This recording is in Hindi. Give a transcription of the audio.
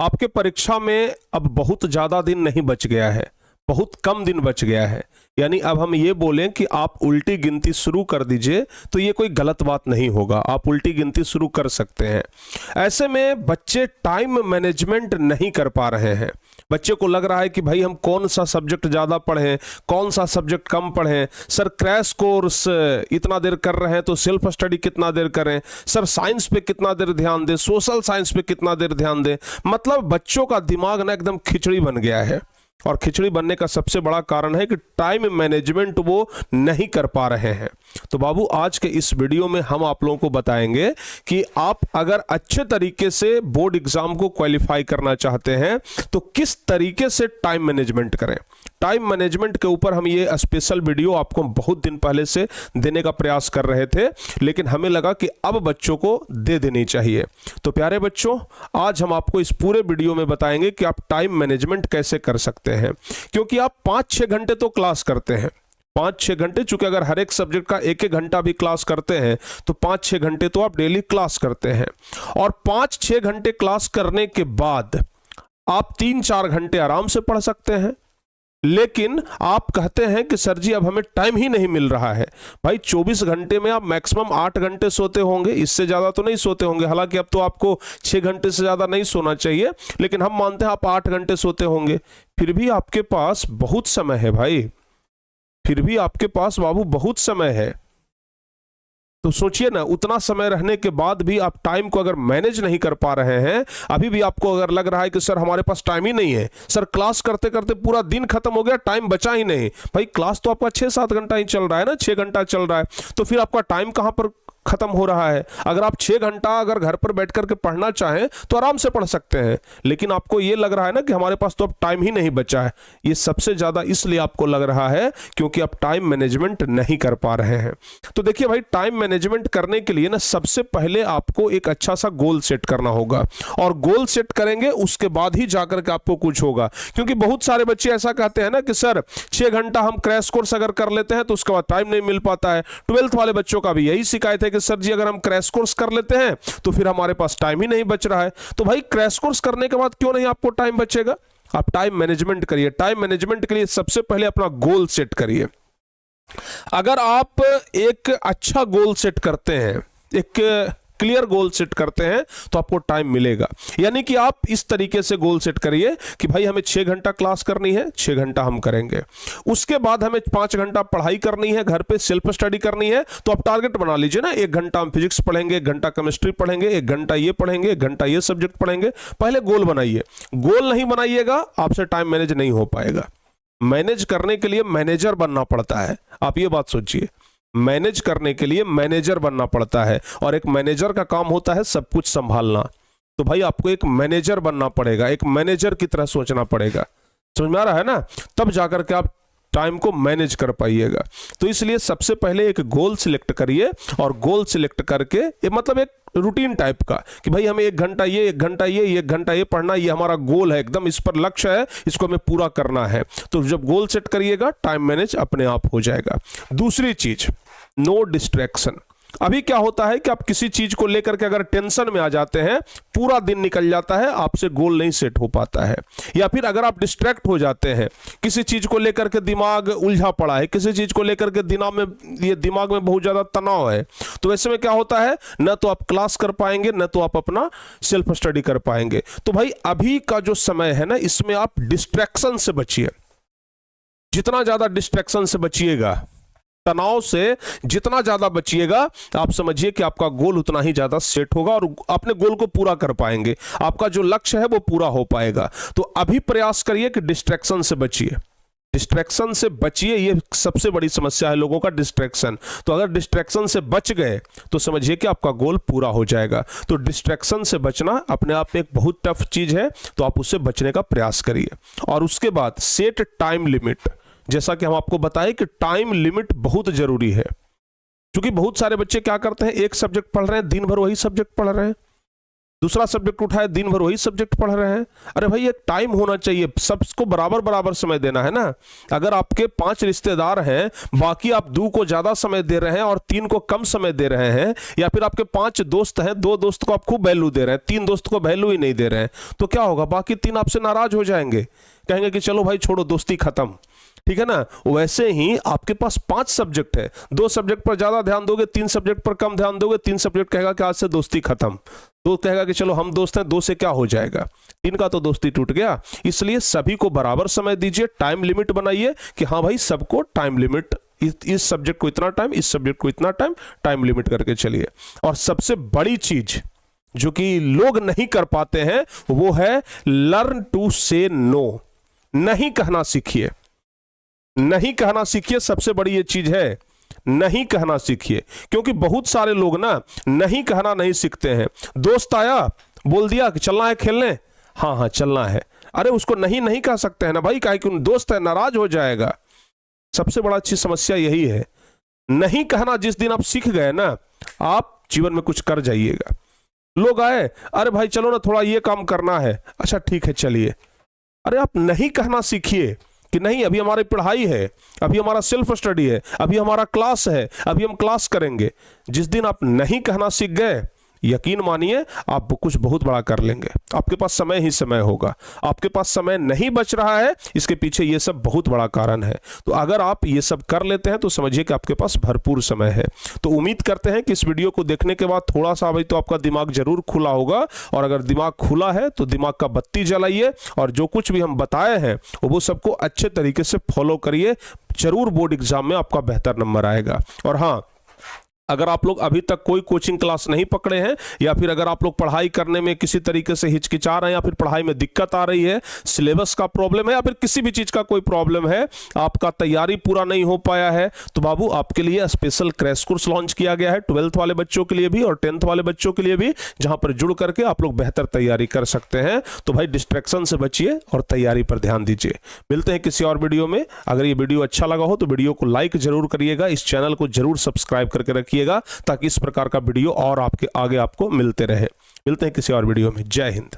आपके परीक्षा में अब बहुत ज़्यादा दिन नहीं बच गया है, बहुत कम दिन बच गया है। यानी अब हम ये बोलें कि आप उल्टी गिनती शुरू कर दीजिए तो ये कोई गलत बात नहीं होगा, आप उल्टी गिनती शुरू कर सकते हैं। ऐसे में बच्चे टाइम मैनेजमेंट नहीं कर पा रहे हैं। बच्चे को लग रहा है कि भाई हम कौन सा सब्जेक्ट ज़्यादा पढ़ें, कौन सा सब्जेक्ट कम पढ़ें। सर क्रैश कोर्स इतना देर कर रहे हैं तो सेल्फ स्टडी कितना देर करें, सर साइंस पे कितना देर ध्यान दें, सोशल साइंस पे कितना देर ध्यान दें। मतलब बच्चों का दिमाग ना एकदम खिचड़ी बन गया है, और खिचड़ी बनने का सबसे बड़ा कारण है कि टाइम मैनेजमेंट वो नहीं कर पा रहे हैं। तो बाबू आज के इस वीडियो में हम आप लोगों को बताएंगे कि आप अगर अच्छे तरीके से बोर्ड एग्जाम को क्वालिफाई करना चाहते हैं तो किस तरीके से टाइम मैनेजमेंट करें। टाइम मैनेजमेंट के ऊपर हम ये स्पेशल वीडियो आपको बहुत दिन पहले से देने का प्रयास कर रहे थे, लेकिन हमें लगा कि अब बच्चों को दे देनी चाहिए। तो प्यारे बच्चों, आज हम आपको इस पूरे वीडियो में बताएंगे कि आप टाइम मैनेजमेंट कैसे कर सकते हैं। क्योंकि आप 5-6 घंटे तो क्लास करते हैं, 5-6 घंटे, चूंकि अगर हर एक सब्जेक्ट का 1-1 घंटा भी क्लास करते हैं तो 5-6 घंटे तो आप डेली क्लास करते हैं। और 5-6 घंटे क्लास करने के बाद आप 3-4 घंटे आराम से पढ़ सकते हैं। लेकिन आप कहते हैं कि सर जी अब हमें टाइम ही नहीं मिल रहा है। भाई 24 घंटे में आप मैक्सिमम 8 घंटे सोते होंगे, इससे ज़्यादा तो नहीं सोते होंगे। हालांकि अब तो आपको 6 घंटे से ज़्यादा नहीं सोना चाहिए, लेकिन हम मानते हैं आप 8 घंटे सोते होंगे। फिर भी आपके पास बहुत समय है भाई, फिर भी आपके पास बाबू बहुत समय है। तो सोचिए ना, उतना समय रहने के बाद भी आप टाइम को अगर मैनेज नहीं कर पा रहे हैं, अभी भी आपको अगर लग रहा है कि सर हमारे पास टाइम ही नहीं है, सर क्लास करते करते पूरा दिन खत्म हो गया, टाइम बचा ही नहीं। भाई क्लास तो आपका 6-7 घंटा ही चल रहा है ना, 6 घंटा चल रहा है, तो फिर आपका टाइम कहां पर खत्म हो रहा है। अगर आप 6 घंटा अगर घर पर बैठ करके पढ़ना चाहें तो आराम से पढ़ सकते हैं, लेकिन आपको ये लग रहा है ना कि हमारे पास तो अब टाइम ही नहीं बचा है। ये सबसे ज्यादा इसलिए आपको लग रहा है क्योंकि आप टाइम मैनेजमेंट नहीं कर पा रहे हैं। तो देखिए भाई, टाइम मैनेजमेंट करने के लिए ना सबसे पहले आपको एक अच्छा सा गोल सेट करना होगा, और गोल सेट करेंगे उसके बाद ही जाकर के आपको कुछ होगा। क्योंकि बहुत सारे बच्चे ऐसा कहते हैं ना कि सर 6 घंटा हम क्रैश कोर्स अगर कर लेते हैं तो उसके बाद टाइम नहीं मिल पाता है। 12th वाले बच्चों का भी यही शिकायत है कि सर जी अगर हम क्रैश कोर्स कर लेते हैं तो फिर हमारे पास टाइम ही नहीं बच रहा है। तो भाई क्रैश कोर्स करने के बाद क्यों नहीं आपको टाइम बचेगा। आप टाइम मैनेजमेंट करिए। टाइम मैनेजमेंट के लिए सबसे पहले अपना गोल सेट करिए। अगर आप एक अच्छा गोल सेट करते हैं, एक क्लियर गोल सेट करते हैं, तो आपको टाइम मिलेगा। यानी कि आप इस तरीके से गोल सेट करिए कि भाई हमें 6 घंटा क्लास करनी है, 6 घंटा हम करेंगे। उसके बाद हमें 5 घंटा पढ़ाई करनी है, घर पे सेल्फ स्टडी करनी है। तो आप टारगेट बना लीजिए ना, 1 घंटा हम फिजिक्स पढ़ेंगे, 1 घंटा केमिस्ट्री पढ़ेंगे, 1 घंटा ये पढ़ेंगे, 1 घंटा ये सब्जेक्ट पढ़ेंगे। पहले गोल बनाइए। गोल नहीं बनाइएगा आपसे टाइम मैनेज नहीं हो पाएगा। मैनेज करने के लिए मैनेजर बनना पड़ता है, आप ये बात सोचिए। मैनेज करने के लिए मैनेजर बनना पड़ता है, और एक मैनेजर का काम होता है सब कुछ संभालना। तो भाई आपको एक मैनेजर बनना पड़ेगा, एक मैनेजर की तरह सोचना पड़ेगा। समझ में आ रहा है ना, तब जाकर के आप टाइम को मैनेज कर पाइएगा। तो इसलिए सबसे पहले एक गोल सिलेक्ट करिए, और गोल सिलेक्ट करके मतलब एक रूटीन टाइप का कि भाई हमें 1 घंटा ये, 1 घंटा ये, 1 घंटा ये पढ़ना, ये हमारा गोल है, एकदम इस पर लक्ष्य है, इसको हमें पूरा करना है। तो जब गोल सेट करिएगा टाइम मैनेज अपने आप हो जाएगा। दूसरी चीज, नो डिस्ट्रैक्शन। अभी क्या होता है कि आप किसी चीज को लेकर के अगर टेंशन में आ जाते हैं, पूरा दिन निकल जाता है, आपसे गोल नहीं सेट हो पाता है। या फिर अगर आप डिस्ट्रैक्ट हो जाते हैं, किसी चीज को लेकर के दिमाग उलझा पड़ा है, किसी चीज को लेकर के दिमाग में बहुत ज्यादा तनाव है, तो ऐसे में क्या होता है, न तो आप क्लास कर पाएंगे, न तो आप अपना सेल्फ स्टडी कर पाएंगे। तो भाई अभी का जो समय है ना, इसमें आप डिस्ट्रैक्शन से बचिए। जितना ज्यादा डिस्ट्रैक्शन से बचिएगा, तनाव से जितना ज्यादा बचिएगा, आप समझिए कि आपका गोल उतना ही ज्यादा सेट होगा और अपने गोल को पूरा कर पाएंगे। आपका जो लक्ष्य है वो पूरा हो पाएगा। तो अभी प्रयास करिए कि डिस्ट्रैक्शन से बचिए, डिस्ट्रैक्शन से बचिए। ये सबसे बड़ी समस्या है लोगों का, डिस्ट्रैक्शन। तो अगर डिस्ट्रैक्शन से बच गए तो समझिए कि आपका गोल पूरा हो जाएगा। तो डिस्ट्रैक्शन से बचना अपने आप में एक बहुत टफ चीज है, तो आप उससे बचने का प्रयास करिए। और उसके बाद सेट टाइम लिमिट। जैसा कि हम आपको बताएं कि टाइम लिमिट बहुत जरूरी है, क्योंकि बहुत सारे बच्चे क्या करते हैं, एक सब्जेक्ट पढ़ रहे हैं, दिन भर वही सब्जेक्ट पढ़ रहे हैं, दूसरा सब्जेक्ट उठाए, दिन भर वही सब्जेक्ट पढ़ रहे हैं। अरे भाई एक टाइम होना चाहिए, सबको बराबर बराबर समय देना है ना। अगर आपके 5 रिश्तेदार हैं, बाकी आप 2 को ज्यादा समय दे रहे हैं और 3 को कम समय दे रहे हैं, या फिर आपके 5 दोस्त हैं, 2 दोस्त को आप खूब वैल्यू दे रहे हैं, 3 दोस्त को वैल्यू ही नहीं दे रहे हैं, तो क्या होगा, बाकी 3 आपसे नाराज हो जाएंगे, कहेंगे कि चलो भाई छोड़ो, दोस्ती खत्म। ठीक है ना। वैसे ही आपके पास 5 सब्जेक्ट है, 2 सब्जेक्ट पर ज्यादा ध्यान दोगे, 3 सब्जेक्ट पर कम ध्यान दोगे, 3 सब्जेक्ट कहेगा कि आज से दोस्ती खत्म, 2 कहेगा कि चलो हम दोस्त हैं, 2 से क्या हो जाएगा, 3 का तो दोस्ती टूट गया। इसलिए सभी को बराबर समय दीजिए, टाइम लिमिट बनाइए कि हाँ भाई सबको टाइम लिमिट, इस सब्जेक्ट को इतना टाइम, इस सब्जेक्ट को इतना टाइम, टाइम लिमिट करके चलिए। और सबसे बड़ी चीज जो कि लोग नहीं कर पाते हैं वो है लर्न टू से नो। नहीं कहना सीखिए, नहीं कहना सीखिए, सबसे बड़ी ये चीज है, नहीं कहना सीखिए। क्योंकि बहुत सारे लोग ना नहीं कहना नहीं सीखते हैं। दोस्त आया, बोल दिया कि चलना है खेलने, हाँ हाँ चलना है, अरे उसको नहीं नहीं कह सकते हैं ना भाई, काहे कि दोस्त है, नाराज हो जाएगा। सबसे बड़ा अच्छी समस्या यही है। नहीं कहना जिस दिन आप सीख गए ना, आप जीवन में कुछ कर जाइएगा। लोग आए, अरे भाई चलो ना थोड़ा ये काम करना है, अच्छा ठीक है चलिए। अरे आप नहीं कहना सीखिए कि नहीं अभी हमारी पढ़ाई है, अभी हमारा सेल्फ स्टडी है, अभी हमारा क्लास है, अभी हम क्लास करेंगे। जिस दिन आप नहीं कहना सीख गए, यकीन मानिए आप कुछ बहुत बड़ा कर लेंगे। आपके पास समय ही समय होगा। आपके पास समय नहीं बच रहा है, इसके पीछे ये सब बहुत बड़ा कारण है। तो अगर आप ये सब कर लेते हैं तो समझिए कि आपके पास भरपूर समय है। तो उम्मीद करते हैं कि इस वीडियो को देखने के बाद थोड़ा सा भाई तो आपका दिमाग जरूर खुला होगा। और अगर दिमाग खुला है तो दिमाग का बत्ती जलाइए और जो कुछ भी हम बताए हैं वो सबको अच्छे तरीके से फॉलो करिए। जरूर बोर्ड एग्जाम में आपका बेहतर नंबर आएगा। और हाँ, अगर आप लोग अभी तक कोई कोचिंग क्लास नहीं पकड़े हैं, या फिर अगर आप लोग पढ़ाई करने में किसी तरीके से हिचकिचा रहे हैं, या फिर पढ़ाई में दिक्कत आ रही है, सिलेबस का प्रॉब्लम है, या फिर किसी भी चीज का कोई प्रॉब्लम है, आपका तैयारी पूरा नहीं हो पाया है, तो बाबू आपके लिए स्पेशल क्रैश कोर्स लॉन्च किया गया है 12th वाले बच्चों के लिए भी और 10th वाले बच्चों के लिए भी, जहां पर जुड़ करके आप लोग बेहतर तैयारी कर सकते हैं। तो भाई डिस्ट्रैक्शन से बचिए और तैयारी पर ध्यान दीजिए। मिलते हैं किसी और वीडियो में। अगर ये वीडियो अच्छा लगा हो तो वीडियो को लाइक जरूर करिएगा, इस चैनल को जरूर सब्सक्राइब करके रखिएगा ताकि इस प्रकार का वीडियो और आपके आगे आपको मिलते रहे। मिलते हैं किसी और वीडियो में। जय हिंद।